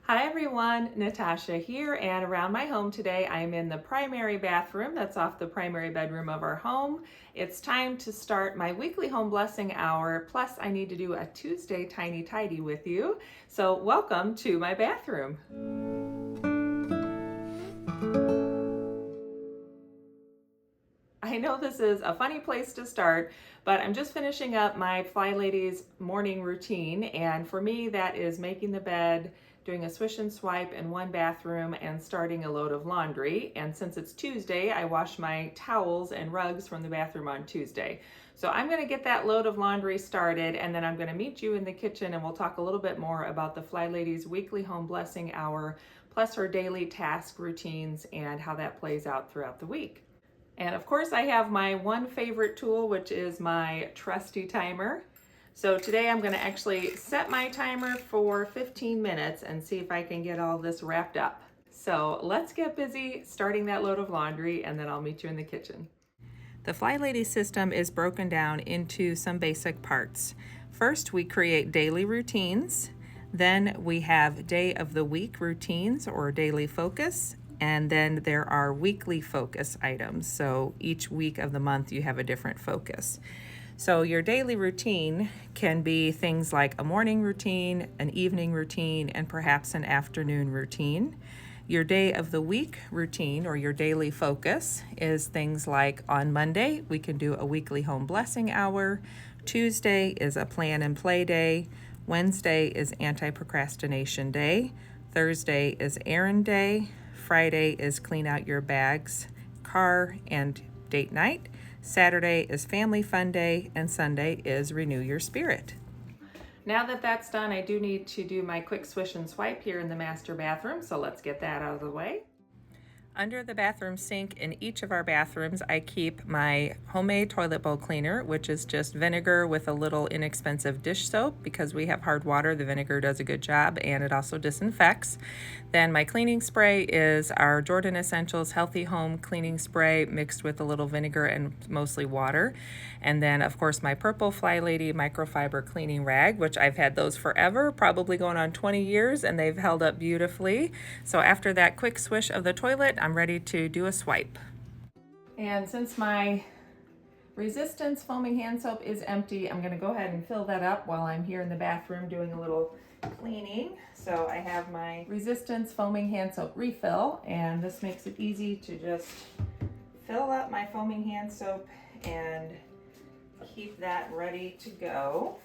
Hi everyone, Natasha here, and around my home today I'm in the primary bathroom that's off the primary bedroom of our home. It's time to start my weekly home blessing hour, plus I need to do a Tuesday tiny tidy with you. So welcome to my bathroom. I know this is a funny place to start, but I'm just finishing up my Fly Ladies morning routine, and for me that is making the bed, doing a swish and swipe in one bathroom, and starting a load of laundry. And since it's Tuesday, I wash my towels and rugs from the bathroom on Tuesday. So I'm going to get that load of laundry started, and then I'm going to meet you in the kitchen and we'll talk a little bit more about the Fly Ladies weekly home blessing hour, plus her daily task routines and how that plays out throughout the week. And of course I have my one favorite tool, which is my trusty timer. So today I'm going to actually set my timer for 15 minutes and see if I can get all this wrapped up. So let's get busy starting that load of laundry, and then I'll meet you in the kitchen. The Fly Lady system is broken down into some basic parts. First, we create daily routines. Then we have day of the week routines or daily focus. And then there are weekly focus items. So each week of the month you have a different focus. So your daily routine can be things like a morning routine, an evening routine, and perhaps an afternoon routine. Your day of the week routine or your daily focus is things like on Monday, we can do a weekly home blessing hour. Tuesday is a plan and play day. Wednesday is anti-procrastination day. Thursday is errand day. Friday is clean out your bags, car, and date night. Saturday is family fun day, and Sunday is renew your spirit. Now that that's done, I do need to do my quick swish and swipe here in the master bathroom, so let's get that out of the way. Under the bathroom sink in each of our bathrooms, I keep my homemade toilet bowl cleaner, which is just vinegar with a little inexpensive dish soap. Because we have hard water, the vinegar does a good job and it also disinfects. Then my cleaning spray is our Jordan Essentials Healthy Home Cleaning Spray mixed with a little vinegar and mostly water. And then, of course, my purple Fly Lady microfiber cleaning rag, which I've had those forever, probably going on 20 years, and they've held up beautifully. So after that quick swish of the toilet, I'm ready to do a swipe. And since my Resistance foaming hand soap is empty, I'm going to go ahead and fill that up while I'm here in the bathroom doing a little cleaning. So I have my Resistance foaming hand soap refill, and this makes it easy to just fill up my foaming hand soap and keep that ready to go.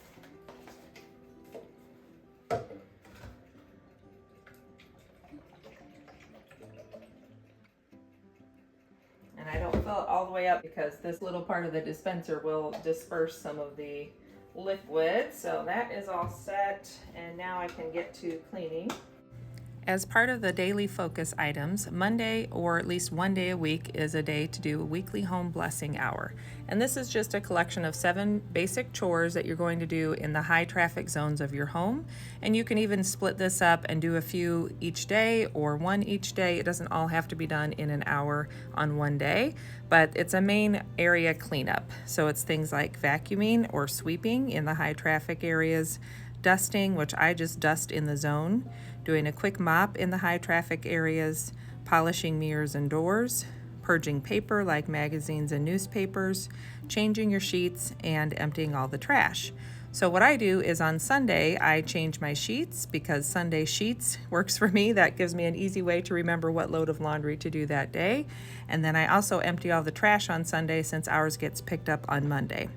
And I don't fill it all the way up because this little part of the dispenser will disperse some of the liquid. So that is all set, and now I can get to cleaning. As part of the daily focus items, Monday or at least one day a week is a day to do a weekly home blessing hour. And this is just a collection of 7 basic chores that you're going to do in the high traffic zones of your home. And you can even split this up and do a few each day or one each day. It doesn't all have to be done in an hour on one day, but it's a main area cleanup. So it's things like vacuuming or sweeping in the high traffic areas, dusting, which I just dust in the zone, doing a quick mop in the high traffic areas, polishing mirrors and doors, purging paper like magazines and newspapers, changing your sheets, and emptying all the trash. So what I do is on Sunday, I change my sheets because Sunday sheets works for me. That gives me an easy way to remember what load of laundry to do that day. And then I also empty all the trash on Sunday since ours gets picked up on Monday.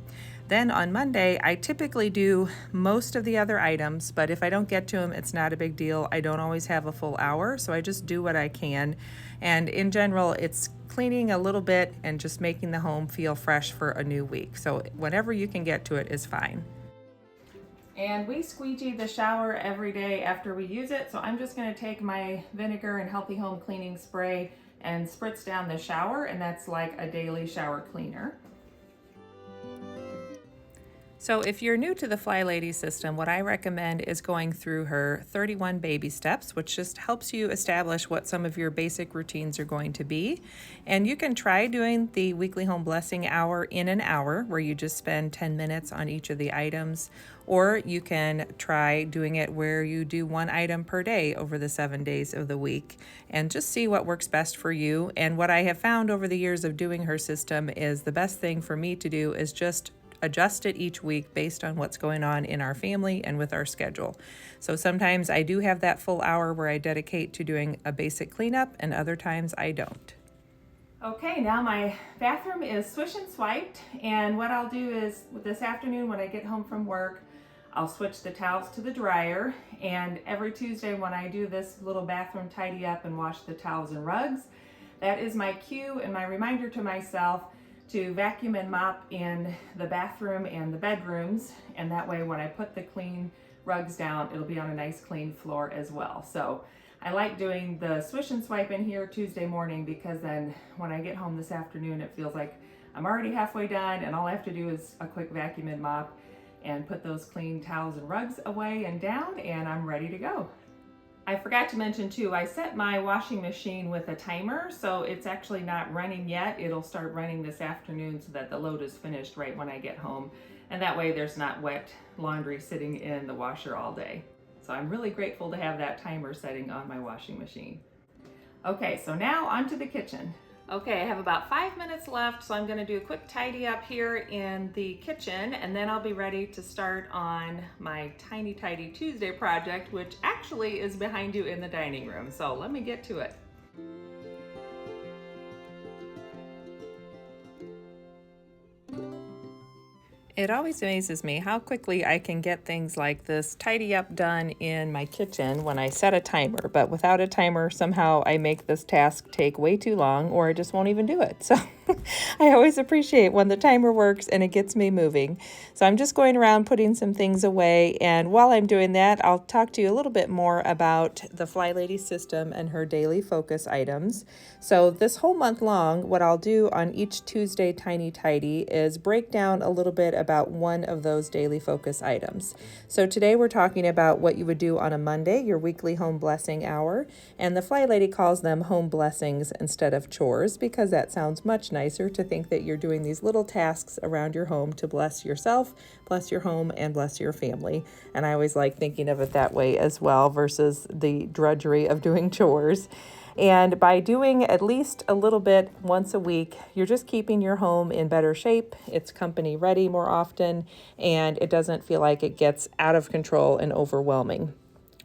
Then on Monday, I typically do most of the other items, but if I don't get to them, it's not a big deal. I don't always have a full hour, so I just do what I can. And in general, it's cleaning a little bit and just making the home feel fresh for a new week. So whenever you can get to it is fine. And we squeegee the shower every day after we use it, so I'm just going to take my vinegar and Healthy Home Cleaning Spray and spritz down the shower, and that's like a daily shower cleaner. So if you're new to the Fly Lady system, what I recommend is going through her 31 baby steps, which just helps you establish what some of your basic routines are going to be. And you can try doing the weekly home blessing hour in an hour, where you just spend 10 minutes on each of the items. Or you can try doing it where you do one item per day over the 7 days of the week and just see what works best for you. And what I have found over the years of doing her system is the best thing for me to do is just adjust it each week based on what's going on in our family and with our schedule. So sometimes I do have that full hour where I dedicate to doing a basic cleanup, and other times I don't. Okay, now my bathroom is swish and swiped, and what I'll do is this afternoon when I get home from work, I'll switch the towels to the dryer, and every Tuesday when I do this little bathroom tidy up and wash the towels and rugs, that is my cue and my reminder to myself to vacuum and mop in the bathroom and the bedrooms, and that way when I put the clean rugs down, it'll be on a nice clean floor as well. So I like doing the swish and swipe in here Tuesday morning, because then when I get home this afternoon, it feels like I'm already halfway done and all I have to do is a quick vacuum and mop and put those clean towels and rugs away and down, and I'm ready to go. I forgot to mention too, I set my washing machine with a timer, so it's actually not running yet. It'll start running this afternoon so that the load is finished right when I get home. And that way there's not wet laundry sitting in the washer all day. So I'm really grateful to have that timer setting on my washing machine. Okay, so now onto the kitchen. Okay, I have about 5 minutes left, so I'm gonna do a quick tidy up here in the kitchen, and then I'll be ready to start on my Tiny Tidy Tuesday project, which actually is behind you in the dining room. So let me get to it. It always amazes me how quickly I can get things like this tidy up done in my kitchen when I set a timer, but without a timer, somehow I make this task take way too long, or I just won't even do it. So I always appreciate when the timer works and it gets me moving. So I'm just going around putting some things away, and while I'm doing that, I'll talk to you a little bit more about the Fly Lady system and her daily focus items. So this whole month long, what I'll do on each Tuesday Tiny Tidy is break down a little bit about one of those daily focus items. So today we're talking about what you would do on a Monday, your weekly home blessing hour, and the Fly Lady calls them home blessings instead of chores, because that sounds much nicer to think that you're doing these little tasks around your home to bless yourself, bless your home, and bless your family. And I always like thinking of it that way as well, versus the drudgery of doing chores. And by doing at least a little bit once a week, you're just keeping your home in better shape. It's company ready more often, and it doesn't feel like it gets out of control and overwhelming.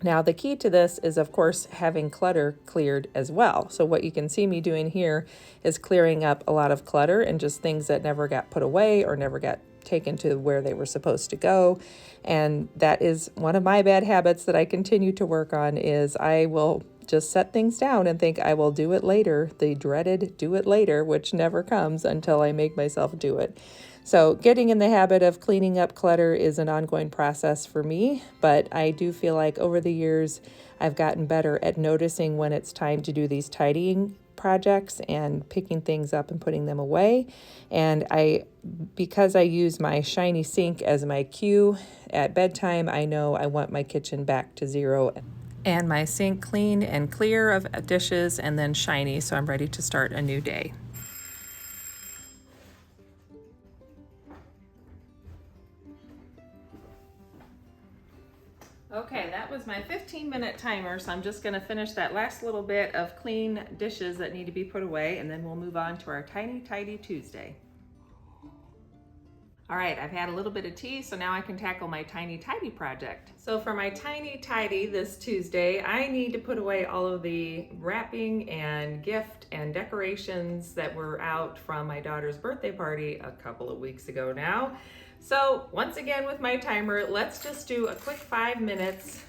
Now, the key to this is, of course, having clutter cleared as well. So what you can see me doing here is clearing up a lot of clutter and just things that never got put away or never got taken to where they were supposed to go. And that is one of my bad habits that I continue to work on, is I will just set things down and think I will do it later, the dreaded do it later, which never comes until I make myself do it. So getting in the habit of cleaning up clutter is an ongoing process for me, but I do feel like over the years I've gotten better at noticing when it's time to do these tidying projects and picking things up and putting them away. And because I use my shiny sink as my cue at bedtime, I know I want my kitchen back to zero and my sink clean and clear of dishes and then shiny, so I'm ready to start a new day. Okay, that was my 15-minute timer, so I'm just gonna finish that last little bit of clean dishes that need to be put away, and then we'll move on to our Tiny Tidy Tuesday. All right, I've had a little bit of tea, so now I can tackle my Tiny Tidy project. So for my Tiny Tidy this Tuesday, I need to put away all of the wrapping and gift and decorations that were out from my daughter's birthday party a couple of weeks ago now. So once again with my timer, let's just do a quick 5 minutes,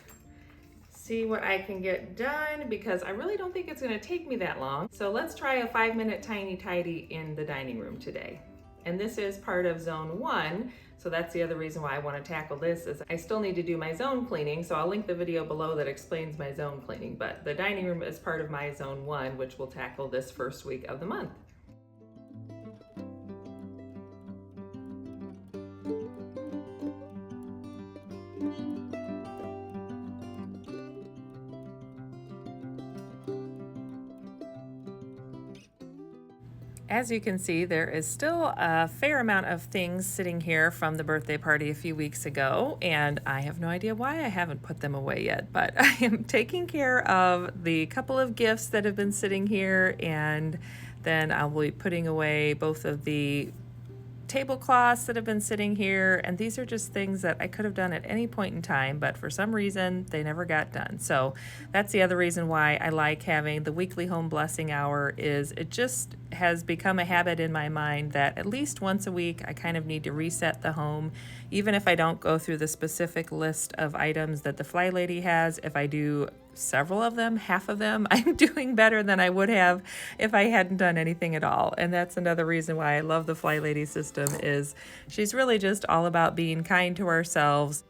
see what I can get done, because I really don't think it's gonna take me that long. So let's try a 5-minute Tiny Tidy in the dining room today. And this is part of zone 1, so that's the other reason why I want to tackle this, is I still need to do my zone cleaning, so I'll link the video below that explains my zone cleaning, but the dining room is part of my zone 1, which will tackle this first week of the month. As you can see, there is still a fair amount of things sitting here from the birthday party a few weeks ago, and I have no idea why I haven't put them away yet, but I am taking care of the couple of gifts that have been sitting here, and then I'll be putting away both of the tablecloths that have been sitting here, and these are just things that I could have done at any point in time, but for some reason they never got done. So that's the other reason why I like having the weekly home blessing hour. Is it just has become a habit in my mind that at least once a week I kind of need to reset the home, even if I don't go through the specific list of items that the Fly Lady has. If I do several of them, half of them, I'm doing better than I would have if I hadn't done anything at all. And that's another reason why I love the Fly Lady system, is she's really just all about being kind to ourselves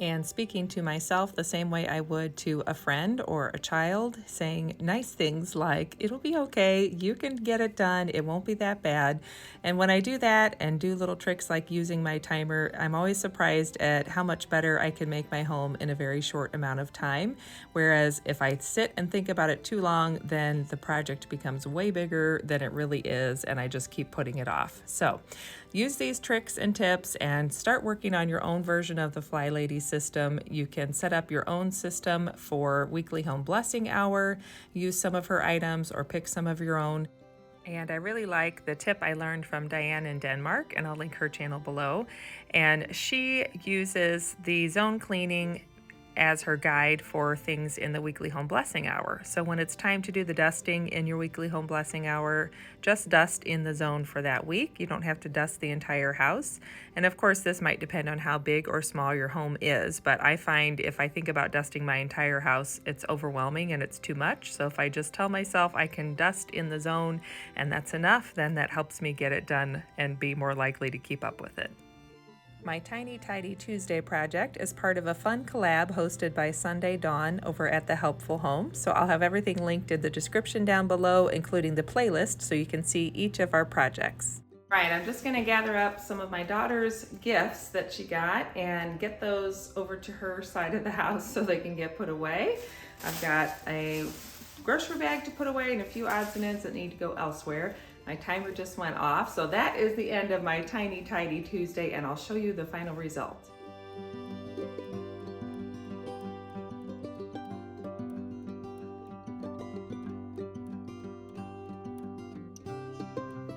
and speaking to myself the same way I would to a friend or a child, saying nice things like, it'll be okay, you can get it done, it won't be that bad. And when I do that and do little tricks like using my timer, I'm always surprised at how much better I can make my home in a very short amount of time. Whereas if I sit and think about it too long, then the project becomes way bigger than it really is, and I just keep putting it off. So use these tricks and tips and start working on your own version of the Fly Lady system. You can set up your own system for weekly home blessing hour, use some of her items or pick some of your own. And I really like the tip I learned from Diane in Denmark, and I'll link her channel below. And she uses the zone cleaning as her guide for things in the weekly home blessing hour. So when it's time to do the dusting in your weekly home blessing hour, just dust in the zone for that week. You don't have to dust the entire house. And of course, this might depend on how big or small your home is, but I find if I think about dusting my entire house, it's overwhelming and it's too much. So if I just tell myself I can dust in the zone and that's enough, then that helps me get it done and be more likely to keep up with it. My Tiny Tidy Tuesday project is part of a fun collab hosted by Sunday Dawn over at The Helpful Home. So I'll have everything linked in the description down below, including the playlist, so you can see each of our projects. Right, I'm just gonna gather up some of my daughter's gifts that she got and get those over to her side of the house so they can get put away. I've got a grocery bag to put away and a few odds and ends that need to go elsewhere. My timer just went off, so that is the end of my Tiny Tidy Tuesday, and I'll show you the final result.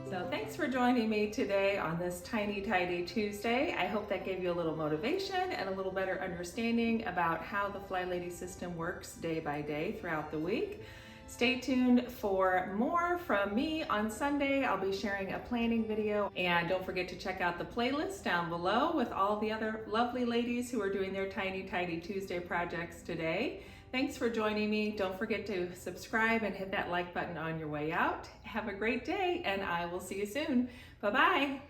So thanks for joining me today on this Tiny Tidy Tuesday. I hope that gave you a little motivation and a little better understanding about how the Fly Lady system works day by day throughout the week. Stay tuned for more from me on Sunday. I'll be sharing a planning video, and don't forget to check out the playlist down below with all the other lovely ladies who are doing their Tiny Tidy Tuesday projects today. Thanks for joining me. Don't forget to subscribe and hit that like button on your way out. Have a great day, and I will see you soon. Bye-bye.